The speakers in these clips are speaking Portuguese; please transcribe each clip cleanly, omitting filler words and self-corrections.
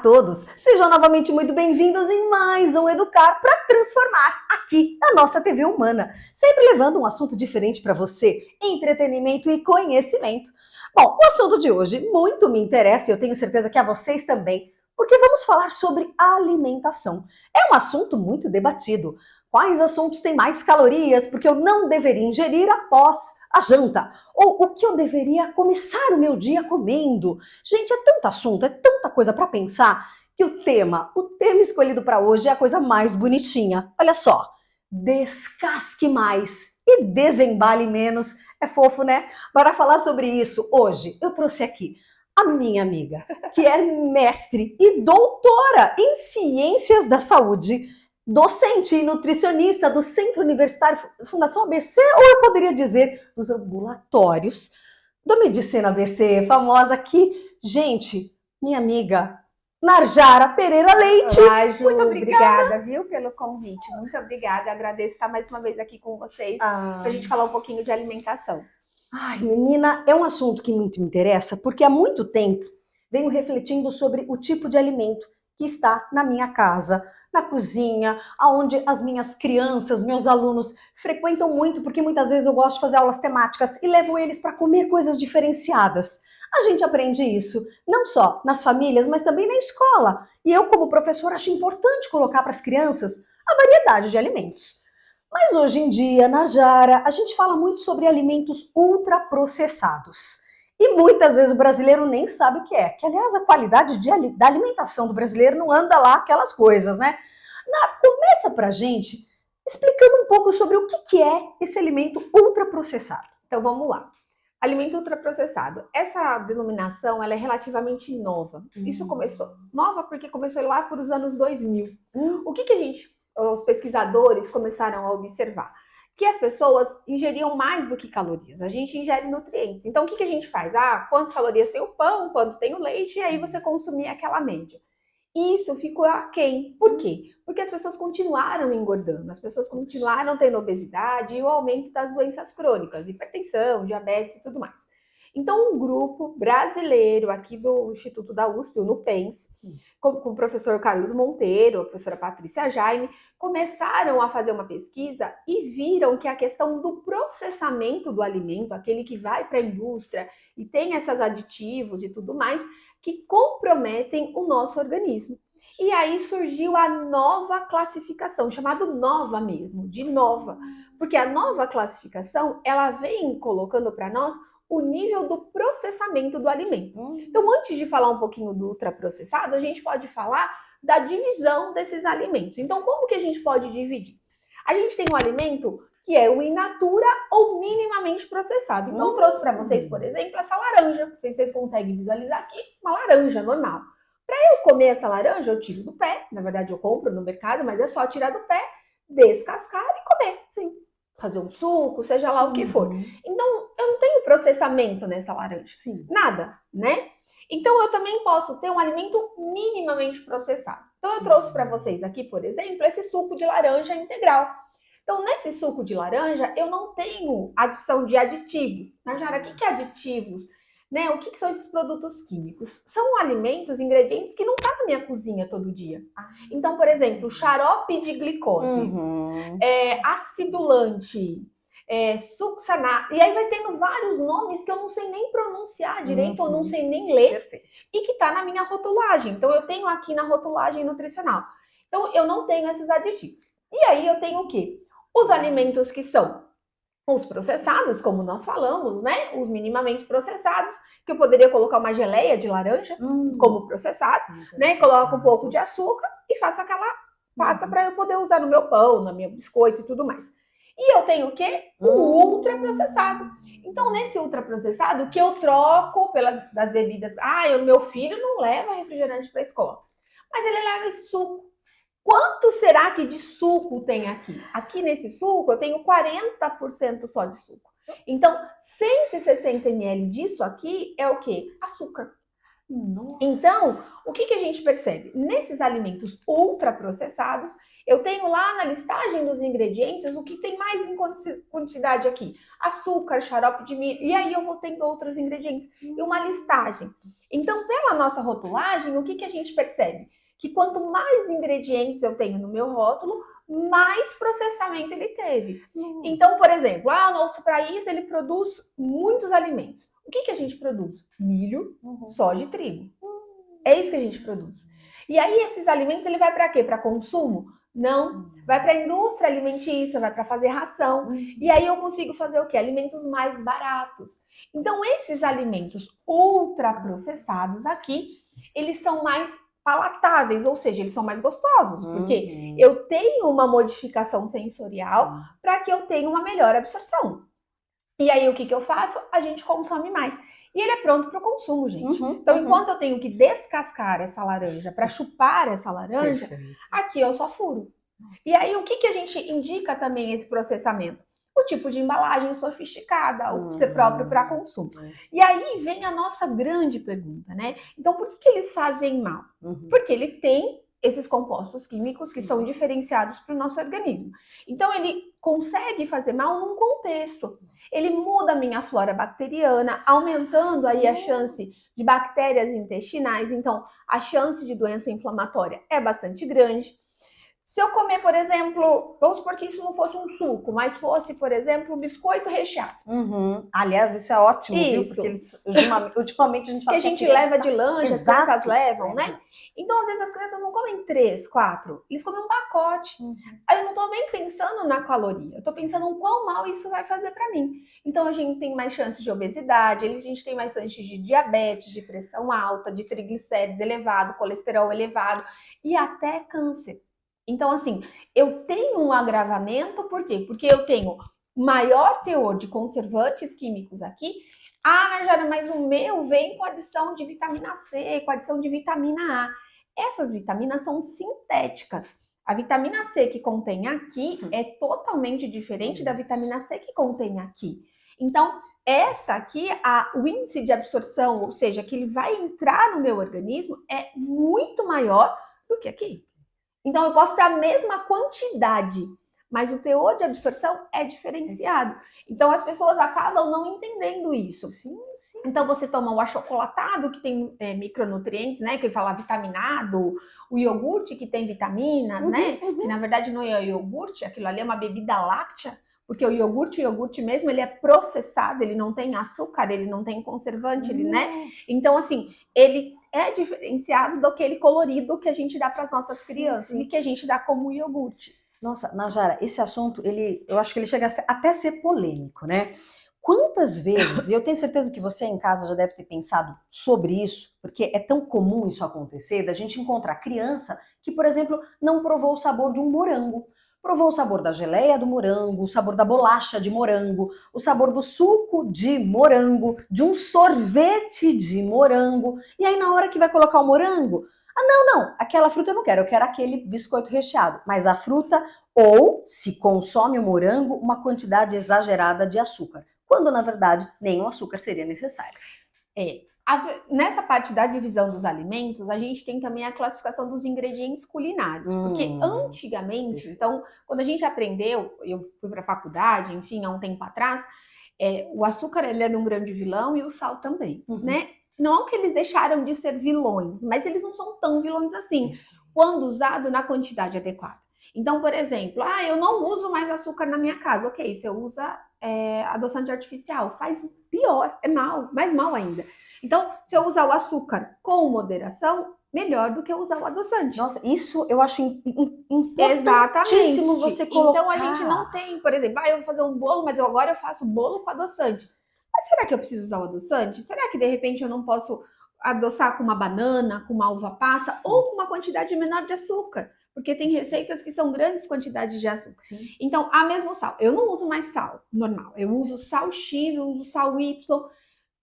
todos, sejam novamente muito bem-vindos em mais um Educar para Transformar aqui na nossa TV Humana, sempre levando um assunto diferente para você, entretenimento e conhecimento. Bom, o assunto de hoje muito me interessa e eu tenho certeza que a vocês também, porque vamos falar sobre alimentação. É um assunto muito debatido. Quais assuntos têm mais calorias? Porque eu não deveria ingerir após a janta. Ou o que eu deveria começar o meu dia comendo? Gente, é tanto assunto, é tanta coisa para pensar, que o tema escolhido para hoje é a coisa mais bonitinha. Olha só, descasque mais e desembale menos. É fofo, né? Para falar sobre isso, hoje eu trouxe aqui a minha amiga, que é mestre e doutora em Ciências da Saúde, docente e nutricionista do Centro Universitário Fundação ABC, ou eu poderia dizer dos ambulatórios da Medicina ABC, famosa aqui. Gente, minha amiga Narjara Pereira Leite. Olá, Ju, muito obrigada, viu, pelo convite. Muito obrigada. Agradeço estar mais uma vez aqui com vocês para a gente falar um pouquinho de alimentação. Ai, menina, é um assunto que muito me interessa, porque há muito tempo venho refletindo sobre o tipo de alimento que está na minha casa, na cozinha, aonde as minhas crianças, meus alunos frequentam muito, porque muitas vezes eu gosto de fazer aulas temáticas e levo eles para comer coisas diferenciadas. A gente aprende isso não só nas famílias, mas também na escola. E eu, como professora, acho importante colocar para as crianças a variedade de alimentos. Mas hoje em dia, na Jara, a gente fala muito sobre alimentos ultraprocessados. E muitas vezes o brasileiro nem sabe o que é. Que, aliás, a qualidade da alimentação do brasileiro não anda lá aquelas coisas, né? Começa pra gente explicando um pouco sobre o que é esse alimento ultraprocessado. Então, vamos lá. Alimento ultraprocessado. Essa denominação, ela é relativamente nova. Isso começou... Nova porque começou lá por os anos 2000. O que os pesquisadores começaram a observar? Que as pessoas ingeriam mais do que calorias. A gente ingere nutrientes. Então, o que a gente faz? Quantas calorias tem o pão, quanto tem o leite, e aí você consumir aquela média. Isso ficou aquém. Por quê? Porque as pessoas continuaram engordando, as pessoas continuaram tendo obesidade e o aumento das doenças crônicas, hipertensão, diabetes e tudo mais. Então, um grupo brasileiro aqui do Instituto da USP, o NUPENS, com o professor Carlos Monteiro, a professora Patrícia Jaime, começaram a fazer uma pesquisa e viram que a questão do processamento do alimento, aquele que vai para a indústria e tem esses aditivos e tudo mais, que comprometem o nosso organismo. E aí surgiu a nova classificação, chamada nova mesmo, de nova, porque a nova classificação, ela vem colocando para nós o nível do processamento do alimento. Então, antes de falar um pouquinho do ultraprocessado, a gente pode falar da divisão desses alimentos. Então, como que a gente pode dividir? A gente tem um alimento que é o in natura ou minimamente processado. Então, eu trouxe para vocês, por exemplo, essa laranja. Não sei se vocês conseguem visualizar aqui, uma laranja normal. Para eu comer essa laranja, eu tiro do pé. Na verdade, eu compro no mercado, mas é só tirar do pé, descascar e comer. Sim. Fazer um suco, seja lá o que for. Então, eu não tenho processamento nessa laranja. Sim. Nada, né? Então, eu também posso ter um alimento minimamente processado. Então, eu trouxe para vocês aqui, por exemplo, esse suco de laranja integral. Então, nesse suco de laranja, eu não tenho adição de aditivos. Narjara, o que é aditivos? Né? O que são esses produtos químicos? São alimentos, ingredientes que não estão na minha cozinha todo dia. Então, por exemplo, xarope de glicose, acidulante, succinate, e aí vai tendo vários nomes que eu não sei nem pronunciar direito, ou não sei nem ler. Perfeito. E que está na minha rotulagem. Então, eu tenho aqui na rotulagem nutricional. Então, eu não tenho esses aditivos. E aí, eu tenho o quê? Os alimentos que são os processados, como nós falamos, né? Os minimamente processados, que eu poderia colocar uma geleia de laranja como processado, né? Coloco um pouco de açúcar e faço aquela pasta para eu poder usar no meu pão, no meu biscoito e tudo mais. E eu tenho o quê? O ultraprocessado. Então, nesse ultraprocessado, que eu troco das bebidas. O meu filho não leva refrigerante para a escola, mas ele leva esse suco. Quanto será que de suco tem aqui? Aqui nesse suco eu tenho 40% só de suco. Então, 160 ml disso aqui é o quê? Açúcar. Nossa. Então, o que a gente percebe? Nesses alimentos ultraprocessados, eu tenho lá na listagem dos ingredientes o que tem mais em quantidade aqui. Açúcar, xarope de milho, e aí eu vou tendo outros ingredientes. E uma listagem. Então, pela nossa rotulagem, o que a gente percebe? Que quanto mais ingredientes eu tenho no meu rótulo, mais processamento ele teve. Então, por exemplo, o nosso país ele produz muitos alimentos. O que a gente produz? Milho, soja e trigo. É isso que a gente produz. E aí esses alimentos ele vai para quê? Para consumo? Não. Vai para a indústria alimentícia, vai para fazer ração. E aí eu consigo fazer o quê? Alimentos mais baratos. Então esses alimentos ultraprocessados aqui, eles são mais palatáveis, ou seja, eles são mais gostosos, porque eu tenho uma modificação sensorial para que eu tenha uma melhor absorção. E aí, o que eu faço? A gente consome mais. E ele é pronto para o consumo, gente. Então, enquanto eu tenho que descascar essa laranja para chupar essa laranja, aqui eu só furo. E aí, o que a gente indica também esse processamento? O tipo de embalagem sofisticada, o ser próprio para consumo. E aí vem a nossa grande pergunta, né? Então, por que eles fazem mal? Porque ele tem esses compostos químicos que são diferenciados para o nosso organismo. Então, ele consegue fazer mal num contexto. Ele muda a minha flora bacteriana, aumentando aí a chance de bactérias intestinais. Então, a chance de doença inflamatória é bastante grande. Se eu comer, por exemplo, vamos supor que isso não fosse um suco, mas fosse, por exemplo, um biscoito recheado. Aliás, isso é ótimo, isso. Viu? Porque ultimamente a gente fala que a gente leva de lanche, as crianças levam, né? Então, às vezes, as crianças não comem 3, 4, eles comem um pacote. Aí eu não tô bem pensando na caloria, eu tô pensando em quão mal isso vai fazer para mim. Então, a gente tem mais chances de obesidade, a gente tem mais chances de diabetes, de pressão alta, de triglicérides elevado, colesterol elevado e até câncer. Então, assim, eu tenho um agravamento, por quê? Porque eu tenho maior teor de conservantes químicos aqui. Najara, mas o meu vem com adição de vitamina C, com adição de vitamina A. Essas vitaminas são sintéticas. A vitamina C que contém aqui é totalmente diferente da vitamina C que contém aqui. Então, essa aqui, o índice de absorção, ou seja, que ele vai entrar no meu organismo, é muito maior do que aqui. Então, eu posso ter a mesma quantidade, mas o teor de absorção é diferenciado. Então, as pessoas acabam não entendendo isso. Sim. Então, você toma o achocolatado, que tem micronutrientes, né? Que ele fala vitaminado, o iogurte, que tem vitaminas, né? Que, na verdade, não é iogurte, aquilo ali é uma bebida láctea, porque o iogurte mesmo, ele é processado, ele não tem açúcar, ele não tem conservante, ele, né? Então, assim, ele é diferenciado daquele colorido que a gente dá para as nossas crianças e que a gente dá como iogurte. Nossa, Najara, esse assunto, eu acho que ele chega até a ser polêmico, né? Quantas vezes, e eu tenho certeza que você em casa já deve ter pensado sobre isso, porque é tão comum isso acontecer, da gente encontrar criança que, por exemplo, não provou o sabor de um morango. Provou o sabor da geleia do morango, o sabor da bolacha de morango, o sabor do suco de morango, de um sorvete de morango. E aí, na hora que vai colocar o morango, não, aquela fruta eu não quero, eu quero aquele biscoito recheado. Mas a fruta, ou se consome o morango, uma quantidade exagerada de açúcar, quando na verdade nenhum açúcar seria necessário. Nessa parte da divisão dos alimentos, a gente tem também a classificação dos ingredientes culinários. Porque antigamente, então, quando a gente aprendeu, eu fui para a faculdade, enfim, há um tempo atrás, o açúcar ele era um grande vilão e o sal também, né? Não que eles deixaram de ser vilões, mas eles não são tão vilões assim, quando usado na quantidade adequada. Então, por exemplo, eu não uso mais açúcar na minha casa. Ok, você usa adoçante artificial, faz pior, é mal, mais mal ainda. Então, se eu usar o açúcar com moderação, melhor do que usar o adoçante. Nossa, isso eu acho importantíssimo você colocar. Então, a gente não tem, por exemplo, eu vou fazer um bolo, mas agora eu faço bolo com adoçante. Mas será que eu preciso usar o adoçante? Será que, de repente, eu não posso adoçar com uma banana, com uma uva passa, ou com uma quantidade menor de açúcar? Porque tem receitas que são grandes quantidades de açúcar. Sim. Então, a mesmo sal. Eu não uso mais sal normal. Eu uso sal X, eu uso sal Y.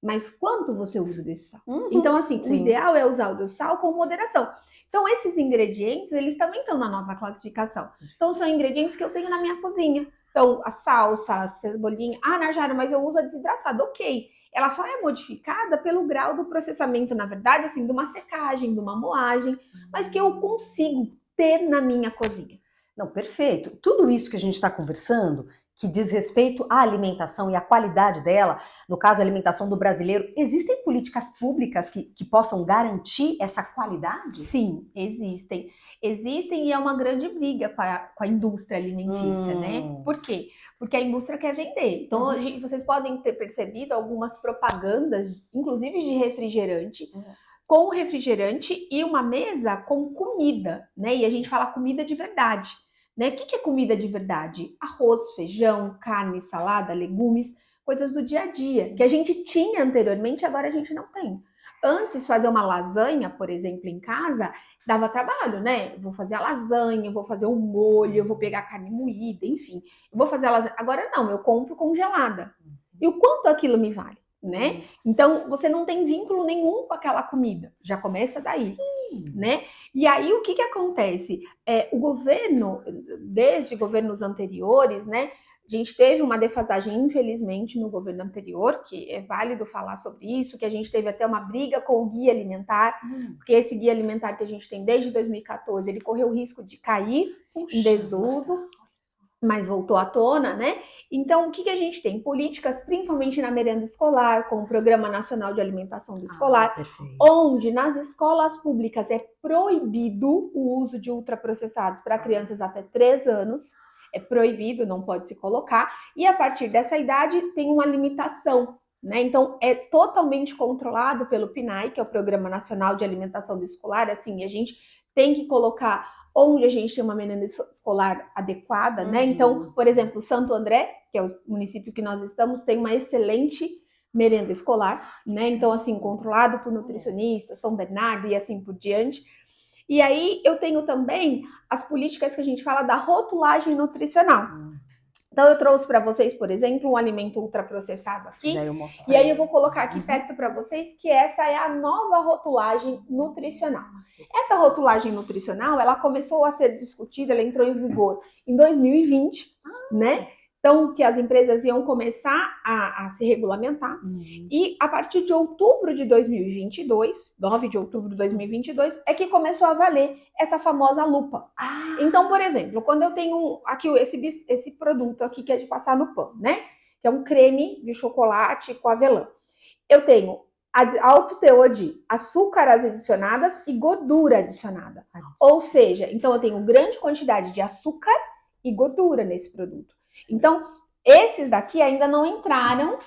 Mas quanto você usa desse sal? Então, assim, o ideal é usar o sal com moderação. Então, esses ingredientes, eles também estão na nova classificação. Então, são ingredientes que eu tenho na minha cozinha. Então, a salsa, a cebolinha. Najara, mas eu uso a desidratada. Ok. ela só é modificada pelo grau do processamento, na verdade, assim, de uma secagem, de uma moagem, mas que eu consigo ter na minha cozinha. Não, perfeito. Tudo isso que a gente está conversando, que diz respeito à alimentação e à qualidade dela, no caso, a alimentação do brasileiro, existem políticas públicas que possam garantir essa qualidade? Sim, existem. Existem e é uma grande briga com a indústria alimentícia, né? Por quê? Porque a indústria quer vender. Então, vocês podem ter percebido algumas propagandas, inclusive de refrigerante, com refrigerante e uma mesa com comida, né? E a gente fala comida de verdade, né? O que é comida de verdade? Arroz, feijão, carne, salada, legumes, coisas do dia a dia, que a gente tinha anteriormente, agora a gente não tem. Antes, fazer uma lasanha, por exemplo, em casa, dava trabalho, né? Eu vou fazer a lasanha, eu vou fazer um molho, eu vou pegar a carne moída, enfim. Eu vou fazer a lasanha. Agora não, eu compro congelada. E o quanto aquilo me vale? Né? Então, você não tem vínculo nenhum com aquela comida. Já começa daí, né? E aí, o que acontece? O governo, desde governos anteriores, né? A gente teve uma defasagem, infelizmente, no governo anterior, que é válido falar sobre isso, que a gente teve até uma briga com o guia alimentar, porque esse guia alimentar que a gente tem desde 2014, ele correu o risco de cair em desuso, mas voltou à tona, né? Então, o que a gente tem? Políticas, principalmente na merenda escolar, com o Programa Nacional de Alimentação do Escolar, onde nas escolas públicas é proibido o uso de ultraprocessados para crianças até 3 anos, é proibido, não pode se colocar, e a partir dessa idade tem uma limitação, né? Então, é totalmente controlado pelo PNAE, que é o Programa Nacional de Alimentação do Escolar, assim, a gente tem que colocar onde a gente tem uma merenda escolar adequada, né? Então, por exemplo, Santo André, que é o município que nós estamos, tem uma excelente merenda escolar, né? Então, assim, controlado por nutricionistas, São Bernardo e assim por diante. E aí, eu tenho também as políticas que a gente fala da rotulagem nutricional. Então, eu trouxe para vocês, por exemplo, um alimento ultraprocessado aqui. E aí, eu vou colocar aqui perto para vocês que essa é a nova rotulagem nutricional. Essa rotulagem nutricional, ela começou a ser discutida, ela entrou em vigor em 2020, né? Então, que as empresas iam começar a se regulamentar. E a partir de outubro de 2022, 9 de outubro de 2022, é que começou a valer essa famosa lupa. Então, por exemplo, quando eu tenho aqui esse produto aqui que é de passar no pão, né? Que é um creme de chocolate com avelã. Eu tenho alto teor de açúcares adicionadas e gordura adicionada. Ou seja, então eu tenho grande quantidade de açúcar e gordura nesse produto. Então, esses daqui ainda não entraram,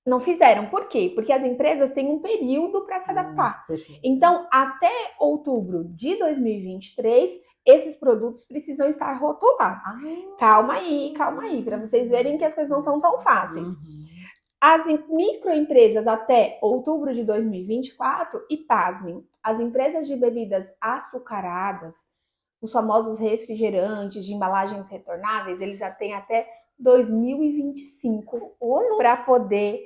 não fizeram. Por quê? Porque as empresas têm um período para se adaptar. Então, até outubro de 2023, esses produtos precisam estar rotulados. Calma aí, para vocês verem que as coisas não são tão fáceis. As microempresas até outubro de 2024, e pasmem, as empresas de bebidas açucaradas, os famosos refrigerantes de embalagens retornáveis, eles já têm até 2025 para poder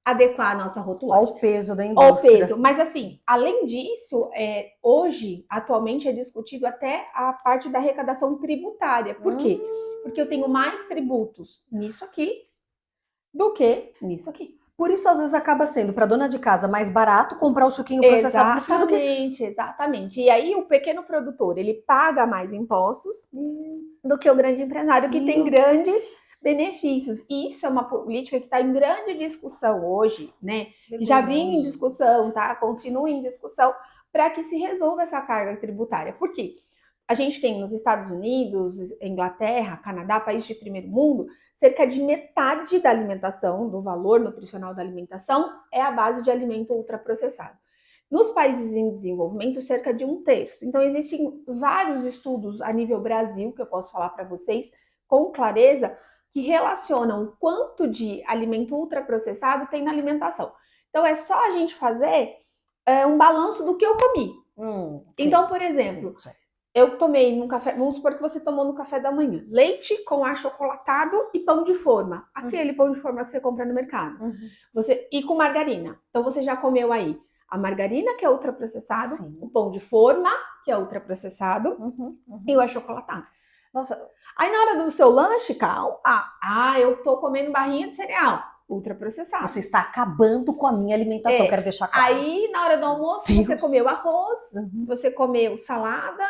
adequar a nossa rotulagem. Olha o peso da indústria. Olha o peso. Mas assim, além disso, hoje, atualmente, é discutido até a parte da arrecadação tributária. Por quê? Porque eu tenho mais tributos nisso aqui do que nisso aqui. Por isso, às vezes, acaba sendo para dona de casa mais barato comprar o suquinho processado. Exatamente. E aí, o pequeno produtor, ele paga mais impostos do que o grande empresário, que tem grandes benefícios. E isso é uma política que está em grande discussão hoje, né? Já vinha em discussão, tá? Continua em discussão para que se resolva essa carga tributária. Por quê? A gente tem nos Estados Unidos, Inglaterra, Canadá, países de primeiro mundo, cerca de metade da alimentação, do valor nutricional da alimentação, é a base de alimento ultraprocessado. Nos países em desenvolvimento, cerca de 1/3. Então, existem vários estudos a nível Brasil, que eu posso falar para vocês com clareza, que relacionam o quanto de alimento ultraprocessado tem na alimentação. Então, é só a gente fazer um balanço do que eu comi. Então, por exemplo, eu tomei num café, vamos supor que você tomou no café da manhã, leite com achocolatado e pão de forma. Aquele pão de forma que você compra no mercado. E com margarina. Então, você já comeu aí a margarina, que é ultraprocessado, o pão de forma, que é ultraprocessado, e o achocolatado. Nossa. Aí, na hora do seu lanche, calma. Eu tô comendo barrinha de cereal. ultraprocessado. Você está acabando com a minha alimentação, quero deixar claro. Aí, na hora do almoço, você comeu arroz, você comeu salada,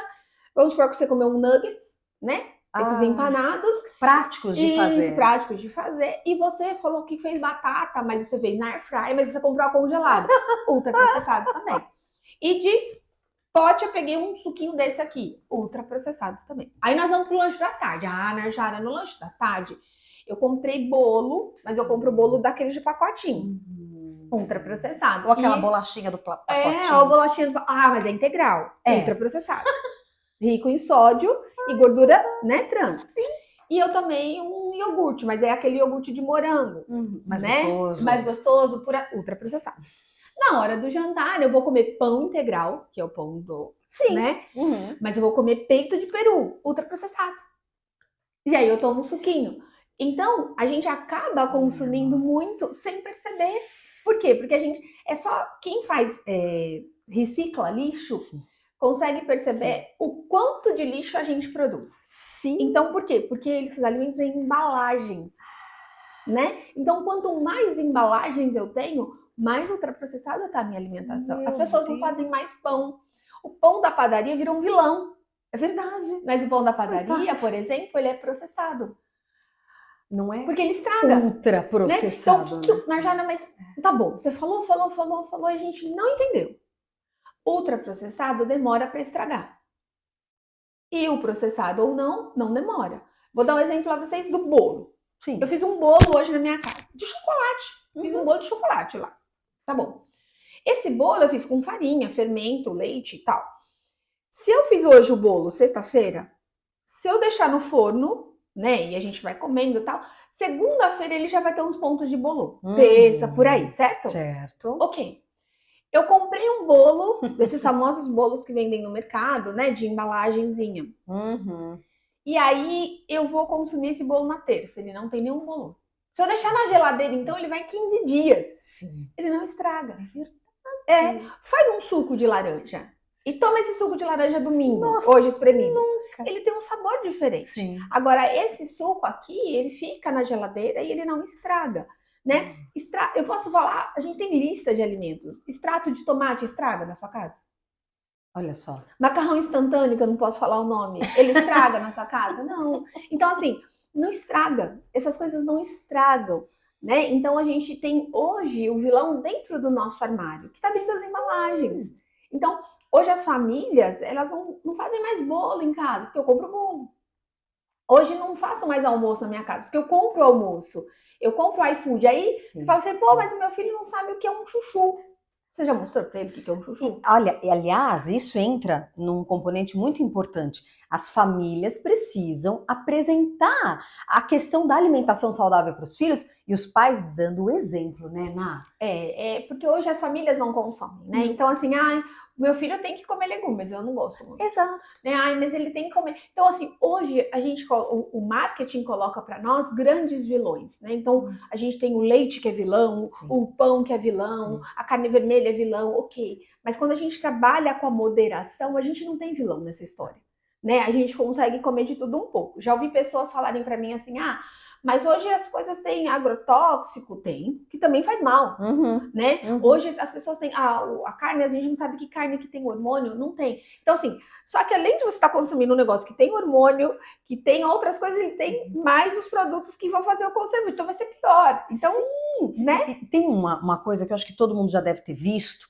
vamos supor que você comeu um nuggets, né? Esses empanados. Práticos de fazer. Práticos de fazer. E você falou que fez batata, mas você fez na air fry, mas você comprou a congelada. Ultraprocessado também. E de pote eu peguei um suquinho desse aqui, ultraprocessados também. Aí nós vamos pro lanche da tarde. Narjara, no lanche da tarde, eu comprei bolo, mas eu compro bolo daqueles de pacotinho. Ultraprocessado. Ou aquela bolachinha do pacotinho. Ou a bolachinha do... mas é integral. Ultraprocessado. Rico em sódio e gordura, né, trans. Sim. E eu tomei um iogurte, mas é aquele iogurte de morango. Mais gostoso. Mais gostoso, ultraprocessado. Na hora do jantar, eu vou comer pão integral, que é o pão do... Sim. Né? Mas eu vou comer peito de peru, ultraprocessado. E aí eu tomo um suquinho. Então, a gente acaba consumindo muito sem perceber. Por quê? Porque a gente... É só quem faz recicla lixo... consegue perceber o quanto de lixo a gente produz. Sim. Então, por quê? Porque esses alimentos têm embalagens, né? Então, quanto mais embalagens eu tenho, mais ultraprocessada está a minha alimentação. As pessoas não fazem mais pão. O pão da padaria virou um vilão. É verdade. Mas o pão da padaria, por exemplo, ele é processado. Não é? Porque ele estraga. Ultraprocessado. Né? Então, Narjara, mas tá bom, você falou, e a gente não entendeu. Ultraprocessado demora para estragar. E o processado ou não demora. Vou dar um exemplo para vocês do bolo. Sim. Eu fiz um bolo hoje na minha casa, de chocolate. Fiz um bolo de chocolate lá. Tá bom. Esse bolo eu fiz com farinha, fermento, leite e tal. Se eu fiz hoje o bolo, sexta-feira, se eu deixar no forno, né, e a gente vai comendo e tal, segunda-feira ele já vai ter uns pontos de bolo. Terça, por aí, certo? Certo. Ok. Eu comprei um bolo, desses famosos bolos que vendem no mercado, né, de embalagenzinha. E aí eu vou consumir esse bolo na terça, ele não tem nenhum bolo. Se eu deixar na geladeira, então, ele vai 15 dias. Sim. Ele não estraga. Faz um suco de laranja. E toma esse suco de laranja domingo, hoje espremido. Ele tem um sabor diferente. Sim. Agora, esse suco aqui, ele fica na geladeira e ele não estraga. Né? Eu posso falar, a gente tem lista de alimentos. Extrato de tomate estraga na sua casa? Olha só. Macarrão instantâneo, que eu não posso falar o nome, ele estraga na sua casa? Não. Então, assim, não estraga. Essas coisas não estragam, né? Então, a gente tem hoje o vilão dentro do nosso armário, que está dentro das embalagens. Então, hoje as famílias, elas não fazem mais bolo em casa, porque eu compro bolo. Hoje não faço mais almoço na minha casa, porque eu compro almoço. Eu compro o iFood. Aí você fala assim, pô, mas o meu filho não sabe o que é um chuchu. Você já mostrou para ele o que é um chuchu? Olha, aliás, isso entra num componente muito importante. As famílias precisam apresentar a questão da alimentação saudável para os filhos e os pais dando o exemplo, né, Ná? Porque hoje as famílias não consomem, né? Então, assim, meu filho tem que comer legumes, eu não gosto muito. Exato. Né? Mas ele tem que comer. Então, assim, hoje o marketing coloca para nós grandes vilões, né? Então, a gente tem o leite que é vilão, o pão que é vilão, a carne vermelha é vilão, ok. Mas quando a gente trabalha com a moderação, a gente não tem vilão nessa história, né? A gente consegue comer de tudo um pouco. Já ouvi pessoas falarem para mim assim, mas hoje as coisas têm agrotóxico, que também faz mal, né? Hoje as pessoas têm a carne, a gente não sabe que carne que tem hormônio, não tem. Então, assim, só que além de você estar consumindo um negócio que tem hormônio, que tem outras coisas, ele tem mais os produtos que vão fazer o conservo, então vai ser pior. Então, né? Tem uma coisa que eu acho que todo mundo já deve ter visto,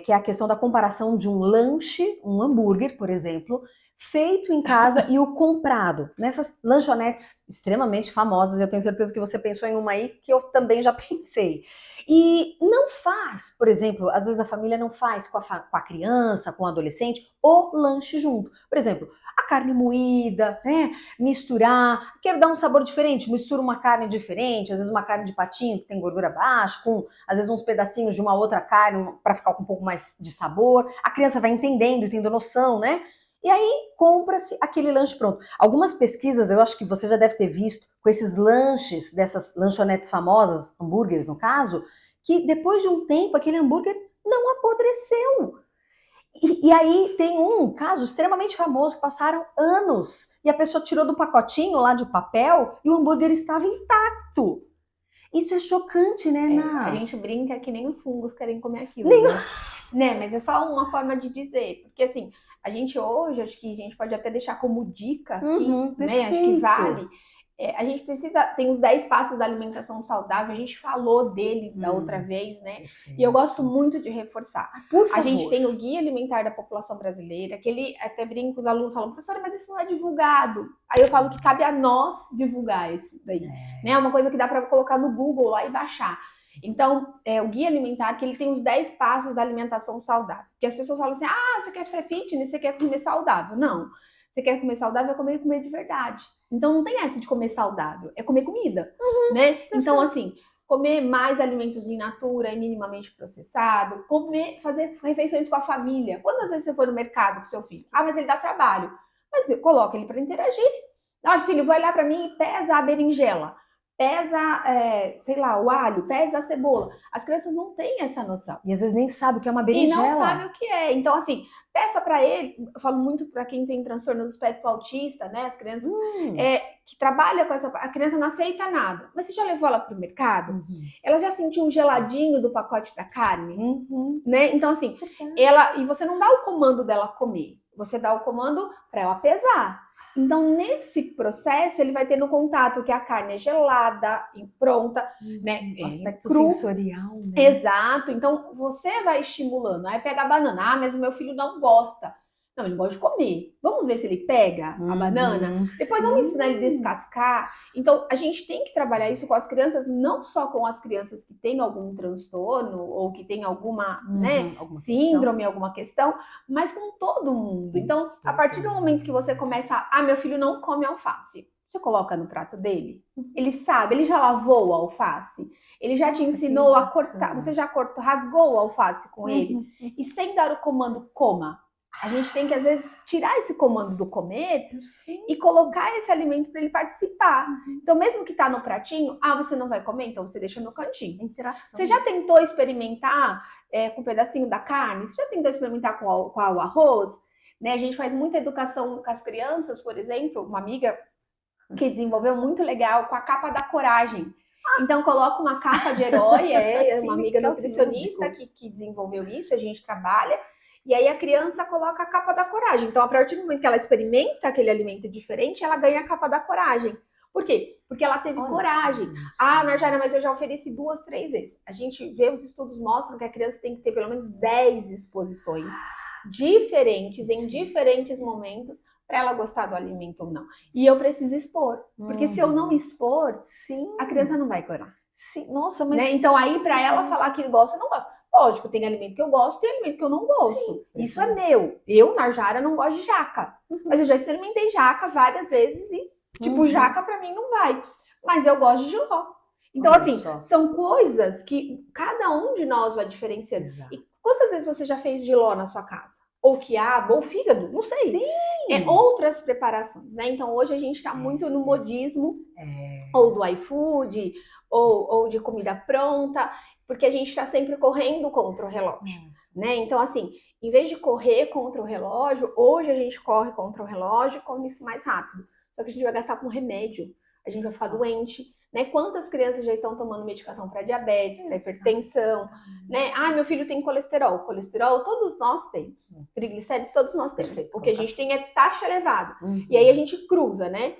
que é a questão da comparação de um lanche, um hambúrguer, por exemplo, feito em casa e o comprado nessas lanchonetes extremamente famosas. Eu tenho certeza que você pensou em uma aí que eu também já pensei. E não faz, por exemplo, às vezes a família não faz com a criança, com o adolescente, o lanche junto. Por exemplo, a carne moída, né? Misturar, quero dar um sabor diferente, mistura uma carne diferente, às vezes uma carne de patinho que tem gordura baixa, com às vezes uns pedacinhos de uma outra carne para ficar com um pouco mais de sabor. A criança vai entendendo e tendo noção, né? E aí compra-se aquele lanche pronto. Algumas pesquisas, eu acho que você já deve ter visto, com esses lanches, dessas lanchonetes famosas, hambúrgueres no caso, que depois de um tempo aquele hambúrguer não apodreceu. E aí tem um caso extremamente famoso que passaram anos e a pessoa tirou do pacotinho lá de papel e o hambúrguer estava intacto. Isso é chocante, né, Ana? A gente brinca que nem os fungos querem comer aquilo, Nem... né? Mas é só uma forma de dizer, porque assim, a gente hoje, acho que a gente pode até deixar como dica aqui, né? Acho que vale. A gente precisa, tem os 10 passos da alimentação saudável, a gente falou dele da outra vez, né? Perfeito. E eu gosto muito de reforçar. Por favor. A gente tem o Guia Alimentar da População Brasileira, que ele até brinca, os alunos falam, professora, mas isso não é divulgado. Aí eu falo que cabe a nós divulgar isso daí, né? É uma coisa que dá para colocar no Google lá e baixar. Então, o Guia Alimentar, que ele tem os 10 passos da alimentação saudável. Porque as pessoas falam assim, você quer ser fitness, você quer comer saudável. Não, você quer comer saudável, é comer de verdade. Então, não tem essa de comer saudável, é comer comida, né? Então, assim, comer mais alimentos in natura e minimamente processado, fazer refeições com a família. Quantas vezes você foi no mercado com seu filho? Mas ele dá trabalho. Mas coloca ele para interagir. Olha, filho, vai lá para mim e pesa a berinjela. Pesa, sei lá, o alho, pesa a cebola. As crianças não têm essa noção. E às vezes nem sabem o que é uma berinjela. E não sabem o que é. Então, assim, peça para ele, eu falo muito para quem tem transtorno do espectro autista, né? As crianças que trabalham com essa... A criança não aceita nada. Mas você já levou ela para o mercado? Ela já sentiu um geladinho do pacote da carne? Né? Então, assim, e você não dá o comando dela comer. Você dá o comando para ela pesar. Então, nesse processo, ele vai tendo contato que a carne é gelada, pronta, né? Aspecto cru. sensorial, né? Exato. Então, você vai estimulando. Aí pega a banana. Mas o meu filho não gosta. Não, ele gosta de comer. Vamos ver se ele pega a banana? Depois vamos ensinar ele a descascar. Então, a gente tem que trabalhar isso com as crianças, não só com as crianças que têm algum transtorno ou que têm alguma síndrome, alguma questão, mas com todo mundo. Então, a partir do momento que você começa, meu filho não come alface. Você coloca no prato dele. Ele sabe, ele já lavou a alface. Ele já te ensinou a cortar. Você já rasgou a alface com ele. E sem dar o comando, coma. A gente tem que, às vezes, tirar esse comando do comer e colocar esse alimento para ele participar. Então, mesmo que tá no pratinho, você não vai comer? Então, você deixa no cantinho. Interação. Você já tentou experimentar com um pedacinho da carne? Você já tentou experimentar com o arroz? Né? A gente faz muita educação com as crianças, por exemplo, uma amiga que desenvolveu muito legal com a capa da coragem. Então, coloca uma capa de herói, uma amiga nutricionista que desenvolveu isso, a gente trabalha. E aí a criança coloca a capa da coragem. Então, a partir do momento que ela experimenta aquele alimento diferente, ela ganha a capa da coragem. Por quê? Porque ela teve coragem. Narjara, mas eu já ofereci 2, 3 vezes. A gente vê, os estudos mostram que a criança tem que ter pelo menos 10 exposições diferentes, em diferentes momentos, para ela gostar do alimento ou não. E eu preciso expor. Porque se eu não expor, a criança não vai gostar. Nossa, mas... Né? Então, aí, para ela falar que gosta, não gosta. Lógico, tem alimento que eu gosto e tem alimento que eu não gosto. Isso é meu. Eu, Narjara, não gosto de jaca. Mas eu já experimentei jaca várias vezes e, jaca pra mim não vai. Mas eu gosto de jiló. Então, assim, são coisas que cada um de nós vai diferenciando. E quantas vezes você já fez jiló na sua casa? Ou quiabo, ou fígado, não sei. Outras preparações, né? Então, hoje a gente tá muito no modismo, ou do iFood, ou de comida pronta, porque a gente está sempre correndo contra o relógio, né? Então, assim, em vez de correr contra o relógio, hoje a gente corre contra o relógio e come isso mais rápido. Só que a gente vai gastar com remédio, a gente vai ficar doente, né? Quantas crianças já estão tomando medicação para diabetes, para hipertensão, né? Meu filho tem colesterol. Colesterol todos nós temos. Triglicéridos todos nós temos. O que a gente tem é taxa elevada. E aí a gente cruza, né?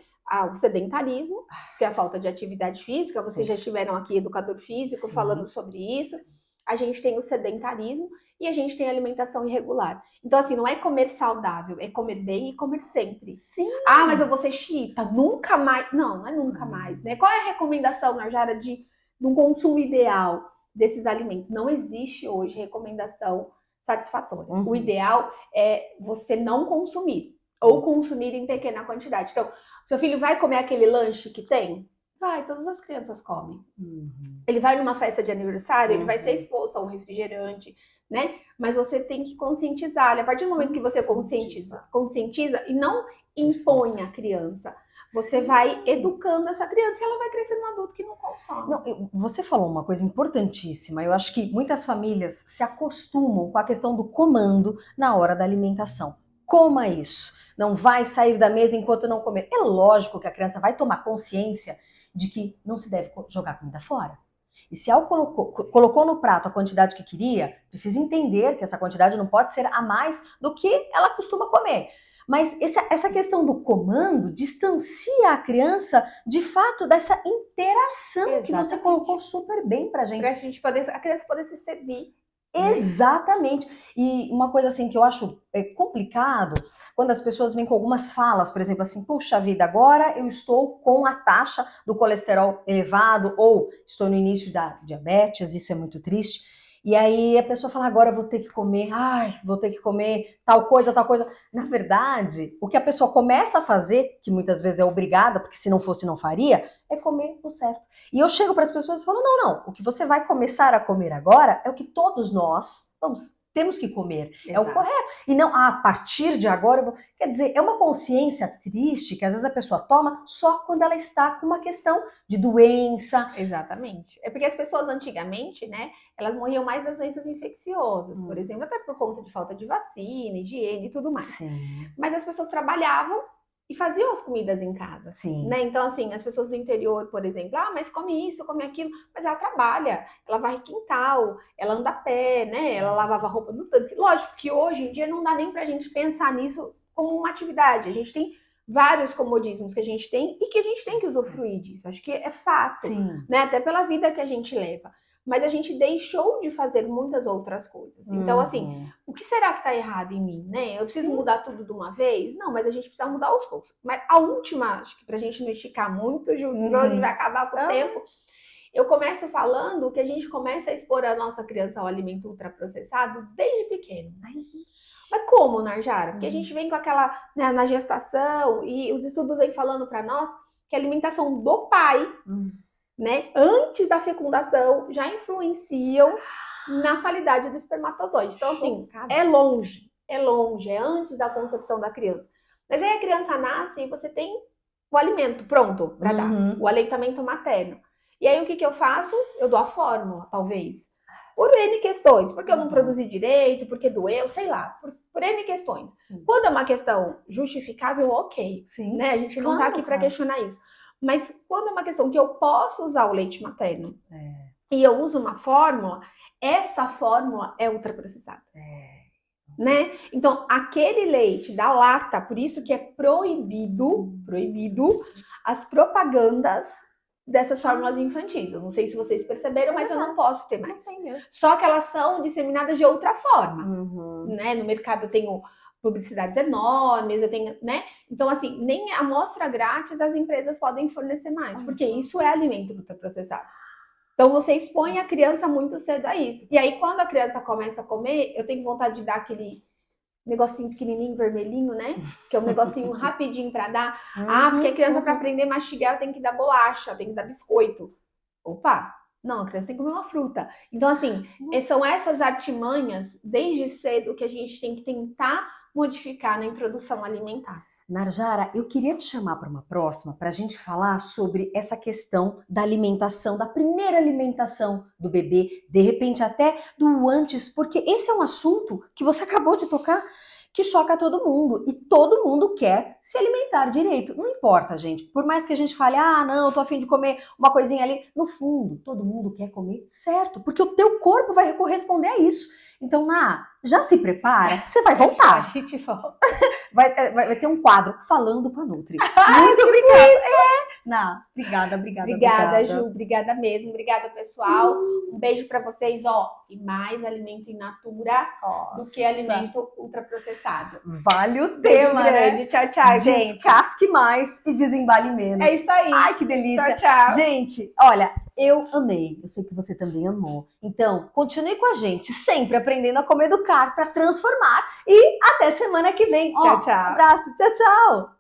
O sedentarismo, que é a falta de atividade física. Vocês já tiveram aqui educador físico falando sobre isso. A gente tem o sedentarismo e a gente tem a alimentação irregular. Então, assim, não é comer saudável, é comer bem e comer sempre. Mas eu vou ser xiita, nunca mais. Não é nunca mais, né? Qual é a recomendação, Narjara, de um consumo ideal desses alimentos? Não existe hoje recomendação satisfatória. O ideal é você não consumir, ou consumir em pequena quantidade. Então, seu filho vai comer aquele lanche que tem? Vai, todas as crianças comem. Ele vai numa festa de aniversário, ele vai ser exposto a um refrigerante, né? Mas você tem que conscientizar. A partir do momento que você conscientiza e não impõe a criança, você vai educando essa criança e ela vai crescendo um adulto que não consome. Você falou uma coisa importantíssima. Eu acho que muitas famílias se acostumam com a questão do comando na hora da alimentação. Coma isso. Não vai sair da mesa enquanto não comer. É lógico que a criança vai tomar consciência de que não se deve jogar comida fora. E se ela colocou no prato a quantidade que queria, precisa entender que essa quantidade não pode ser a mais do que ela costuma comer. Mas essa questão do comando distancia a criança, de fato, dessa interação que você colocou super bem pra gente. Pra gente poder, a criança poder se servir. Exatamente. E uma coisa assim que eu acho complicado, quando as pessoas vêm com algumas falas, por exemplo, assim, puxa vida, agora eu estou com a taxa do colesterol elevado, ou estou no início da diabetes, isso é muito triste. E aí a pessoa fala, agora eu vou ter que comer, vou ter que comer tal coisa, tal coisa. Na verdade, o que a pessoa começa a fazer, que muitas vezes é obrigada, porque se não fosse não faria, é comer o certo. E eu chego para as pessoas e falo, não, o que você vai começar a comer agora é o que todos nós temos que comer, é o correto. E não, a partir de agora, quer dizer, é uma consciência triste que às vezes a pessoa toma só quando ela está com uma questão de doença. Exatamente. É porque as pessoas antigamente, né, elas morriam mais das doenças infecciosas, por exemplo, até por conta de falta de vacina, higiene e tudo mais. Sim. Mas as pessoas trabalhavam e faziam as comidas em casa, né? Então, assim, as pessoas do interior, por exemplo, mas come isso, come aquilo, mas ela trabalha, ela varre quintal, ela anda a pé, né? Ela lavava roupa no tanque. Lógico que hoje em dia não dá nem pra gente pensar nisso como uma atividade. A gente tem vários comodismos que a gente tem e que a gente tem que usufruir disso. Acho que é fato, né? Até pela vida que a gente leva. Mas a gente deixou de fazer muitas outras coisas. Então, assim, o que será que está errado em mim, né? Eu preciso mudar tudo de uma vez? Não, mas a gente precisa mudar aos poucos. Mas a última, acho que pra gente não esticar muito, senão a gente vai acabar com o tempo. Eu começo falando que a gente começa a expor a nossa criança ao alimento ultraprocessado desde pequeno. Mas como, Narjara? Porque a gente vem com aquela, né, na gestação, e os estudos vêm falando para nós que a alimentação do pai, né, antes da fecundação, já influenciam na qualidade do espermatozoide. Então, assim, é longe, é antes da concepção da criança. Mas aí a criança nasce e você tem o alimento pronto para dar, o aleitamento materno. E aí o que eu faço? Eu dou a fórmula, talvez. Por N questões, porque eu não produzi direito, porque doeu, sei lá, por N questões. Quando é uma questão justificável, ok, né? A gente não tá aqui para questionar isso. Mas quando é uma questão que eu posso usar o leite materno e eu uso uma fórmula, essa fórmula é ultraprocessada. Né? Então, aquele leite da lata, por isso que é proibido as propagandas dessas fórmulas infantis. Eu não sei se vocês perceberam, mas eu não posso ter mais. Só que elas são disseminadas de outra forma. Né? No mercado eu tenho publicidades enormes, eu tenho, né? Então, assim, nem a amostra grátis as empresas podem fornecer mais, porque isso é alimento ultraprocessado. Então, você expõe a criança muito cedo a isso. E aí, quando a criança começa a comer, eu tenho vontade de dar aquele negocinho pequenininho, vermelhinho, né? Que é um negocinho rapidinho para dar. Porque a criança, para aprender a mastigar, tem que dar bolacha, tem que dar biscoito. Opa! Não, a criança tem que comer uma fruta. Então, assim, são essas artimanhas, desde cedo, que a gente tem que tentar modificar na introdução alimentar. Narjara, eu queria te chamar para uma próxima para a gente falar sobre essa questão da alimentação, da primeira alimentação do bebê, de repente até do antes, porque esse é um assunto que você acabou de tocar, que choca todo mundo, e todo mundo quer se alimentar direito. Não importa, gente, por mais que a gente fale, não, eu tô a fim de comer uma coisinha ali, no fundo, todo mundo quer comer certo, porque o teu corpo vai corresponder a isso. Então, já se prepara, você vai voltar. A gente volta. Vai ter um quadro falando com a Nutri. Muito obrigada. Obrigada, Ju. Obrigada mesmo. Obrigada, pessoal. Um beijo para vocês. E mais alimento in natura do que alimento ultraprocessado. Vale o tema, né? Tchau, tchau, gente. Descasque mais e desembale menos. É isso aí. Ai, que delícia. Tchau. Gente, olha, eu amei. Eu sei que você também amou. Então, continue com a gente, sempre aprendendo a comer educar para transformar. E até semana que vem. Tchau, tchau. Um abraço. Tchau, tchau.